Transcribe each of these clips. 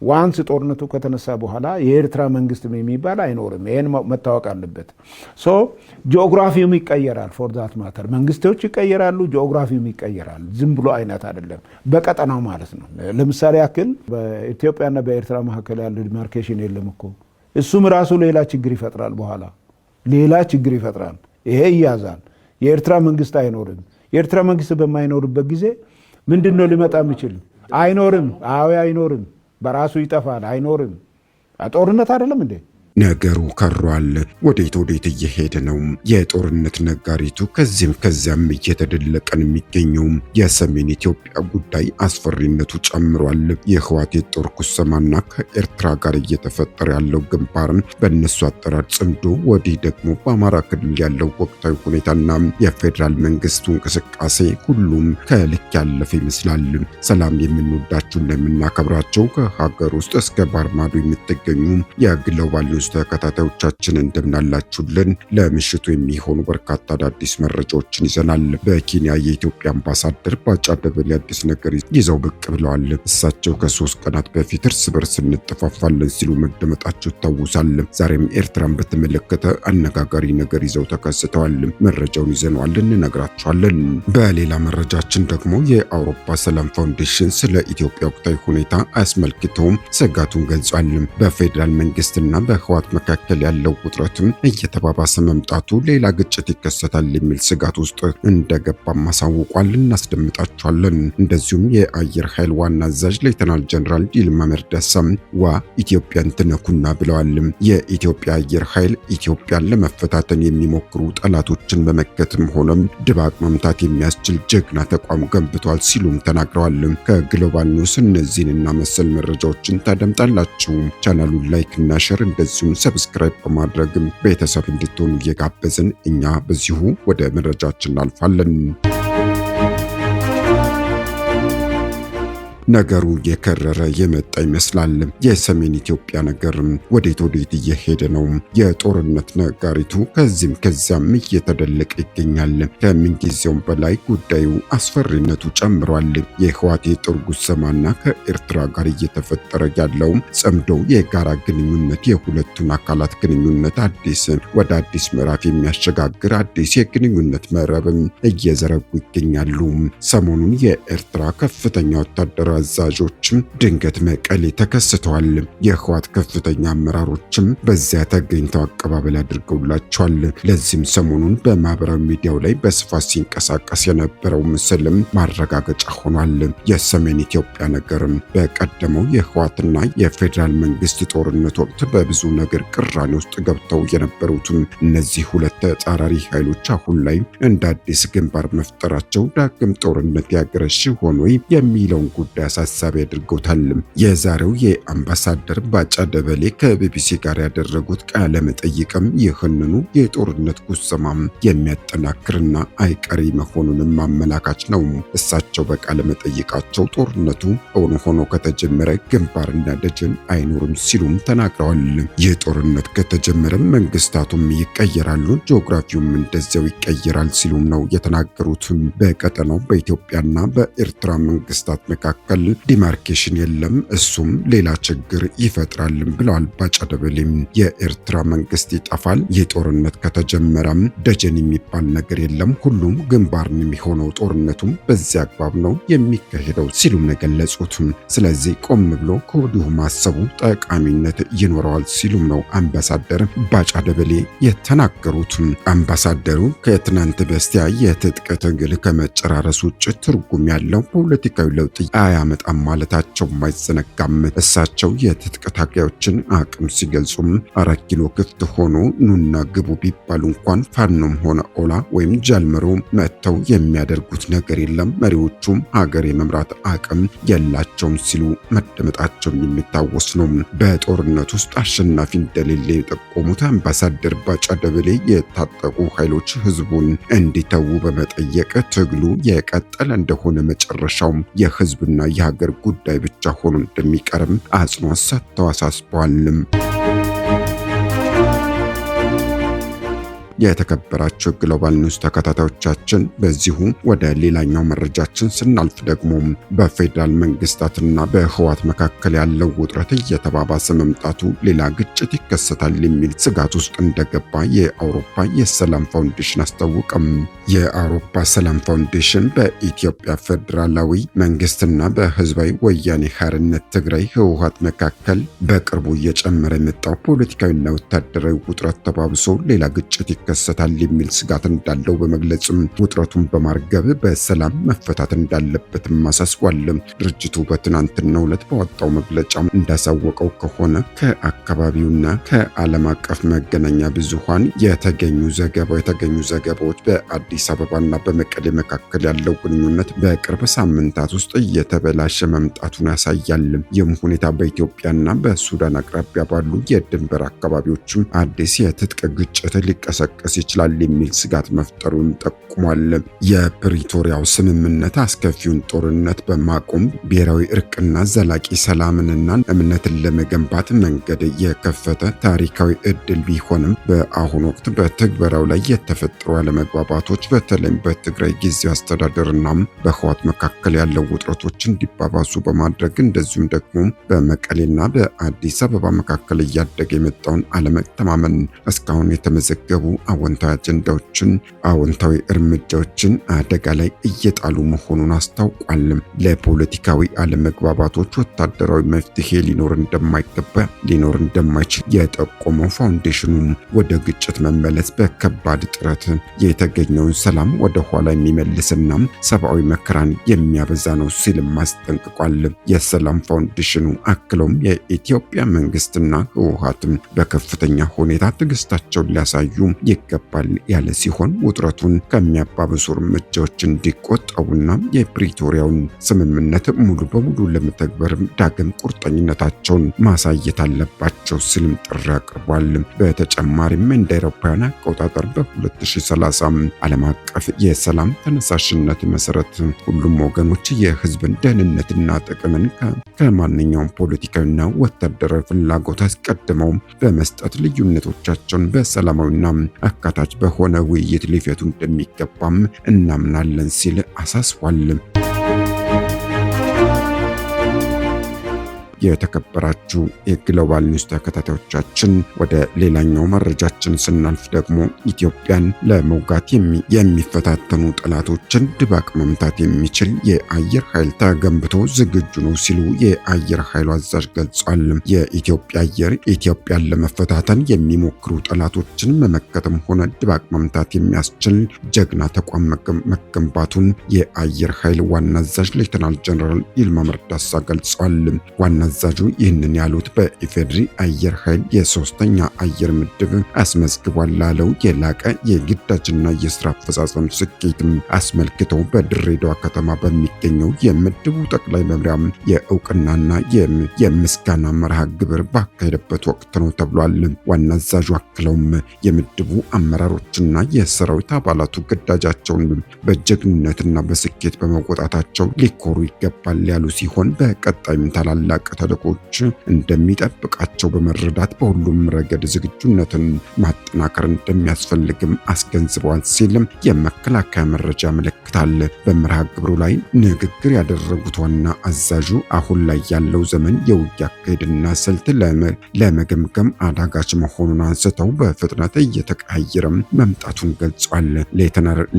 ዋንስ ጦርነቱ ከተነሳ በኋላ የኤርትራ መንግስት የሚባል አይኖርም። ይሄን መታወቅ አለበት። ሶ ጂኦግራፊውም ይቀየራል። ፎር ዛት ማተር መንግስቶች ይቀየራሉ፣ ጂኦግራፊውም ይቀየራል። ዝም ብሎ አይነት አይደለም፣ በቀጠናው ማለት ነው። ለምሳሌ ያክል በኢትዮጵያና በኤርትራ መካከል ያለው ዲማርኬሽን የለም እኮ። እሱም ራሱ ሌላ ችግር ይፈጥራል። በኋላ ሌላ ችግር ይፈጥራል። ይሄ ይያዛል። የኤርትራ መንግስት አይኖርም። የኤርትራ መንግስት በማይኖርበት ጊዜ ምንድነው ሊመጣ የሚችል? አይኖርም። አዎ አይኖርም። በራሱ ይጠፋል። አይኖርም። ጦርነት አይደለም እንዴ? ነገሩ ከሯል። ወዴት እየሄደ ነው? የጦርነት ነጋሪቱ ከዚህም ከዚያም እየተደለቀን የሚገኘው የሰሜን ኢትዮጵያ ጉዳይ አስፈሪነቱ ጨምሯል። የህወሓት የጦር ኩሰማና ከኤርትራ ጋር እየተፈጠረ ያለው ግንባርን በእነሱ አጠራር ጽምዶ፣ ወዲህ ደግሞ በአማራ ክልል ያለው ወቅታዊ ሁኔታና የፌዴራል መንግስቱ እንቅስቃሴ ሁሉም ከልክ ያለፈ ይመስላል። ሰላም የምንወዳችሁና የምናከብራቸው ከሀገር ውስጥ እስከ ባህር ማዶ የምትገኙ የግሎባል ኒውስ ተከታታዮቻችን እንደምናላችሁልን፣ ለምሽቱ የሚሆኑ በርካታ አዳዲስ መረጃዎችን ይዘናል። በኬንያ የኢትዮጵያ አምባሳደር ባጫ ደበሌ አዲስ ነገር ይዘው ብቅ ብለዋል። እሳቸው ከ3 ቀናት በፊት እርስ በርስ እንጠፋፋለን ሲሉ መደመጣቸው ይታወሳል። ዛሬም ኤርትራን በተመለከተ አነጋጋሪ ነገር ይዘው ተከስተዋል። መረጃውን ይዘነዋል፣ እንነግራችኋለን። በሌላ መረጃችን ደግሞ የአውሮፓ ሰላም ፋውንዴሽን ስለ ኢትዮጵያ ወቅታዊ ሁኔታ አስመልክቶ ስጋቱን ገልጿል። በፌዴራል መንግስትና በህወሓት መካከል ያለው ውጥረትም እየተባባሰ መምጣቱ ሌላ ግጭት ይከሰታል የሚል ስጋት ውስጥ እንደገባም አሳውቋል። እናስደምጣቸዋለን። እንደዚሁም የአየር ኃይል ዋና አዛዥ ሌተናል ጀነራል ይልማ መርዳሳም ኢትዮጵያን ትነኩና ብለዋል። የኢትዮጵያ አየር ኃይል ኢትዮጵያን ለመፈታተን የሚሞክሩ ጠላቶችን በመከትም ሆነም ድባቅ መምታት የሚያስችል ጀግና ተቋም ገንብቷል ሲሉም ተናግረዋል። ከግሎባል ኒውስ እነዚህንና መሰል መረጃዎችን ታደምጣላችሁ። ቻናሉን ላይክ እና ሼር እንደዚሁም ሰብስክራይብ በማድረግ ቤተሰብ እንድትሆኑ እየጋበዝን እኛ በዚሁ ወደ መረጃችን እናልፋለን። ነገሩ የከረረ የመጣ ይመስላል። የሰሜን ኢትዮጵያ ነገር ወዴት እየሄደ ነው? የጦርነት ነጋሪቱ ከዚህም ከዚያም እየተደለቀ ይገኛል። ከምንጊዜውም በላይ ጉዳዩ አስፈሪነቱ ጨምሯል። የህወሓት የጦር ጉሰማና ከኤርትራ ጋር እየተፈጠረ ያለው ጽምዶ የጋራ ግንኙነት የሁለቱን አካላት ግንኙነት ወደ አዲስ ምዕራፍ የሚያሸጋግር አዲስ የግንኙነት መረብም እየዘረጉ ይገኛሉ። ሰሞኑን የኤርትራ ከፍተኛ ወታደራዊ አዛዦችም ድንገት መቀሌ ተከስተዋል። የህወሓት ከፍተኛ አመራሮችም በዚያ ተገኝተው አቀባበል አድርገውላቸዋል። ለዚህም ሰሞኑን በማህበራዊ ሚዲያው ላይ በስፋት ሲንቀሳቀስ የነበረው ምስልም ማረጋገጫ ሆኗል። የሰሜን ኢትዮጵያ ነገርም በቀደመው የህወሓትና የፌዴራል መንግስት ጦርነት ወቅት በብዙ ነገር ቅራኔ ውስጥ ገብተው የነበሩትም እነዚህ ሁለት ተጻራሪ ኃይሎች አሁን ላይ እንደ አዲስ ግንባር መፍጠራቸው ዳግም ጦርነት ያገረሽ ሆኖ የሚለውን ጉዳይ አሳሳቢ አድርጎታል። የዛሬው የአምባሳደር ባጫ ደበሌ ከቢቢሲ ጋር ያደረጉት ቃለ መጠይቅም ይህንኑ የጦርነት ጉሰማም የሚያጠናክርና አይቀሬ መሆኑንም አመላካች ነው። እሳቸው በቃለ መጠይቃቸው ጦርነቱ እውን ሆኖ ከተጀመረ ግንባርና ደጀን አይኖርም ሲሉም ተናግረዋል። ይህ ጦርነት ከተጀመረም መንግስታቱም ይቀየራሉ፣ ጂኦግራፊውም እንደዚያው ይቀየራል ሲሉም ነው የተናገሩት። በቀጠናው በኢትዮጵያና በኤርትራ መንግስታት መካከል ዲማርኬሽን የለም፣ እሱም ሌላ ችግር ይፈጥራልም ብለዋል ባጫ ደበሌም። የኤርትራ መንግስት ይጠፋል፣ የጦርነት ከተጀመረም ደጀን የሚባል ነገር የለም፣ ሁሉም ግንባርን የሚሆነው ጦርነቱም በዚያ አግባብ ነው የሚካሄደው ሲሉም ነው የገለጹት። ስለዚህ ቆም ብሎ ከወዲሁ ማሰቡ ጠቃሚነት ይኖረዋል ሲሉም ነው አምባሳደር ባጫ ደበሌ የተናገሩት። አምባሳደሩ ከትናንት በስቲያ የትጥቅ ትግል ከመጨራረስ ውጭ ትርጉም ያለው ፖለቲካዊ ለውጥ አያመጣም ማለታቸው ማይዘነጋም። እሳቸው የትጥቅ ታጋዮችን አቅም ሲገልጹም 4 ኪሎ ክፍት ሆኖ ኑና ግቡ ቢባሉ እንኳን ፋኖም ሆነ ኦላ ወይም ጃልመሮ መጥተው የሚያደርጉት ነገር የለም፣ መሪዎቹም ሀገር የመምራት አቅም የላቸውም ሲሉ መደመጣቸው የሚታወስ ነው። በጦርነት ውስጥ አሸናፊ እንደሌለ የጠቆሙት አምባሳደር ባጫ ደበሌ የታጠቁ ኃይሎች ህዝቡን እንዲተዉ በመጠየቅ ትግሉ የቀጠለ እንደሆነ መጨረሻው የህዝብና የሀገር ጉዳይ ብቻ ሆኖ እንደሚቀርም አጽንኦት ሰጥተው አሳስበዋል። የተከበራቸው ግሎባል ኒውስ ተከታታዮቻችን በዚሁ ወደ ሌላኛው መረጃችን ስናልፍ ደግሞ በፌዴራል መንግስታትና በህወሓት መካከል ያለው ውጥረት እየተባባሰ መምጣቱ ሌላ ግጭት ይከሰታል የሚል ስጋት ውስጥ እንደገባ የአውሮፓ የሰላም ፋውንዴሽን አስታወቀም። የአውሮፓ ሰላም ፋውንዴሽን በኢትዮጵያ ፌዴራላዊ መንግስትና በህዝባዊ ወያኔ ሓርነት ትግራይ ህወሓት መካከል በቅርቡ እየጨመረ የመጣው ፖለቲካዊና ወታደራዊ ውጥረት ተባብሶ ሌላ ግጭት ይከሰታል የሚል ስጋት እንዳለው በመግለጽም ውጥረቱን በማርገብ በሰላም መፈታት እንዳለበትም አሳስቧል። ድርጅቱ በትናንትናው ዕለት ባወጣው መግለጫ እንዳሳወቀው ከሆነ ከአካባቢውና ከዓለም አቀፍ መገናኛ ብዙሃን የተገኙ ዘገባዎች በአዲስ አበባና በመቀሌ መካከል ያለው ግንኙነት በቅርብ ሳምንታት ውስጥ እየተበላሸ መምጣቱን ያሳያል። ይህም ሁኔታ በኢትዮጵያና በሱዳን አቅራቢያ ባሉ የድንበር አካባቢዎችም አዲስ የትጥቅ ግጭት ሊቀሰቀስ ይችላል የሚል ስጋት መፍጠሩን ጠቁሟል። የፕሪቶሪያው ስምምነት አስከፊውን ጦርነት በማቆም ብሔራዊ እርቅና ዘላቂ ሰላምንና እምነትን ለመገንባት መንገድ የከፈተ ታሪካዊ እድል ቢሆንም በአሁኑ ወቅት በትግበራው ላይ የተፈጠሩ አለመግባባቶች በተለይም በትግራይ ጊዜያዊ አስተዳደርና በህወሓት መካከል ያለው ውጥረቶች እንዲባባሱ በማድረግ እንደዚሁም ደግሞ በመቀሌና በአዲስ አበባ መካከል እያደገ የመጣውን አለመተማመን እስካሁን የተመዘገቡ አዎንታዊ እርምጃዎችን አደጋ ላይ እየጣሉ መሆኑን አስታውቋል። ለፖለቲካዊ አለመግባባቶች ወታደራዊ መፍትሄ ሊኖር እንደማይችል የጠቆመው ፋውንዴሽኑ ወደ ግጭት መመለስ በከባድ ጥረት የተገኘውን ሰላም ወደ ኋላ የሚመልስና ሰብአዊ መከራን የሚያበዛ ነው ሲልም አስጠንቅቋል። የሰላም ፋውንዴሽኑ አክለውም የኢትዮጵያ መንግስትና ህወሓትም በከፍተኛ ሁኔታ ትዕግስታቸውን ሊያሳዩ ይገባል ያለ ሲሆን ውጥረቱን ከሚያባብሱ እርምጃዎች እንዲቆጠቡና የፕሪቶሪያውን ስምምነት ሙሉ በሙሉ ለመተግበር ዳግም ቁርጠኝነታቸውን ማሳየት አለባቸው ሲልም ጥሪ አቅርቧል። በተጨማሪም እንደ አውሮፓውያን አቆጣጠር በ2030 ዓለም አቀፍ የሰላም ተነሳሽነት መሰረት ሁሉም ወገኖች የህዝብን ደህንነትና ጥቅምን ከማንኛውም ፖለቲካዊና ወታደራዊ ፍላጎት አስቀድመው በመስጠት ልዩነቶቻቸውን በሰላማዊና አካታች በሆነ ውይይት ሊፈቱ እንደሚገባም እናምናለን ሲል አሳስቧል። የተከበራችሁ የግሎባል ኒውስ ተከታታዮቻችን ወደ ሌላኛው መረጃችን ስናልፍ ደግሞ ኢትዮጵያን ለመውጋት የሚፈታተኑ ጠላቶችን ድባቅ መምታት የሚችል የአየር ኃይል ተገንብቶ ዝግጁ ነው ሲሉ የአየር ኃይሉ አዛዥ ገልጿል። የኢትዮጵያ አየር ኢትዮጵያን ለመፈታተን የሚሞክሩ ጠላቶችን መመከትም ሆነ ድባቅ መምታት የሚያስችል ጀግና ተቋም መገንባቱን የአየር ኃይል ዋና አዛዥ ሌተናል ጀነራል ይልማ መርዳሳ ገልጿል። ዋና አዛዡ ይህንን ያሉት በኢፌድሪ አየር ኃይል የ3ኛ አየር ምድብ አስመዝግቧል ላለው የላቀ የግዳጅና የስራ አፈጻጸም ስኬትም አስመልክተው በድሬዳዋ ከተማ በሚገኘው የምድቡ ጠቅላይ መምሪያ የእውቅናና የምስጋና መርሃ ግብር ባካሄደበት ወቅት ነው ተብሏል። ዋና አዛዡ አክለውም የምድቡ አመራሮችና የሰራዊት አባላቱ ግዳጃቸውን በጀግንነትና በስኬት በመወጣታቸው ሊኮሩ ይገባል ያሉ ሲሆን በቀጣይም ታላላቅ ተልዕኮች እንደሚጠብቃቸው በመረዳት በሁሉም ረገድ ዝግጁነትን ማጠናከር እንደሚያስፈልግም አስገንዝበዋል ሲልም የመከላከያ መረጃ ያመለክታል። በመርሃ ግብሩ ላይ ንግግር ያደረጉት ዋና አዛዡ አሁን ላይ ያለው ዘመን የውጊያ አካሄድና ስልት ለመገምገም አዳጋች መሆኑን አንስተው በፍጥነት እየተቀያየረ መምጣቱን ገልጿል።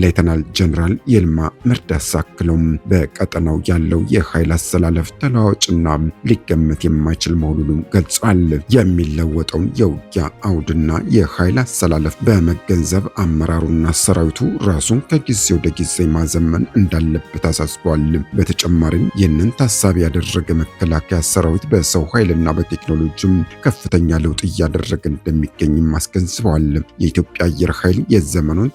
ሌተናል ጀነራል ይልማ መርዳሳ አክለውም በቀጠናው ያለው የኃይል አሰላለፍ ተለዋዋጭና ሊገመት የማይችል መሆኑን ገልጿል። የሚለወጠውን የውጊያ አውድና የኃይል አሰላለፍ በመገንዘብ አመራሩና ሰራዊቱ ራሱን ከጊዜ ወደ ጊዜ ማዘመን እንዳለበት አሳስቧል። በተጨማሪም ይህንን ታሳቢ ያደረገ መከላከያ ሰራዊት በሰው ኃይልና በቴክኖሎጂም ከፍተኛ ለውጥ እያደረገ እንደሚገኝም አስገንዝበዋል። የኢትዮጵያ አየር ኃይል የዘመኑን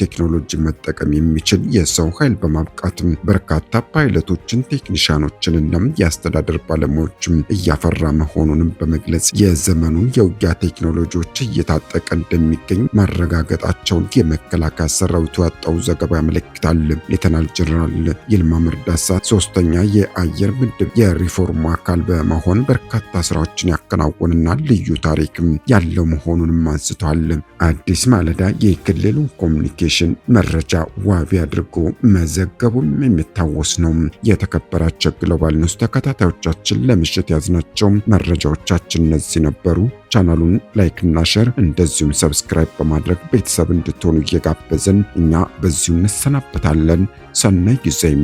ቴክኖሎጂ መጠቀም የሚችል የሰው ኃይል በማብቃት በርካታ ፓይለቶችን፣ ቴክኒሻኖችን አመራሮችንና የአስተዳደር ባለሙያዎችም እያፈራ መሆኑንም በመግለጽ የዘመኑን የውጊያ ቴክኖሎጂዎች እየታጠቀ እንደሚገኝ ማረጋገጣቸውን የመከላከያ ሰራዊቱ ያወጣው ዘገባ ያመለክታል። ሌተናል ጀነራል ይልማ መርዳሳ ሶስተኛ የአየር ምድብ የሪፎርሙ አካል በመሆን በርካታ ስራዎችን ያከናወንና ልዩ ታሪክም ያለው መሆኑንም አንስተዋል። አዲስ ማለዳ የክልሉን ኮሚኒኬሽን መረጃ ዋቢ አድርጎ መዘገቡም የሚታወስ ነው። የተከበራቸው ግሎባል ኒውስ ተከታታዮቻችን ለምሽት ያዝናቸው መረጃዎቻችን እነዚህ ነበሩ። ቻናሉን ላይክ እና ሼር እንደዚሁም ሰብስክራይብ በማድረግ ቤተሰብ እንድትሆኑ እየጋበዝን እኛ በዚሁ እንሰናበታለን። ሰናይ ጊዜም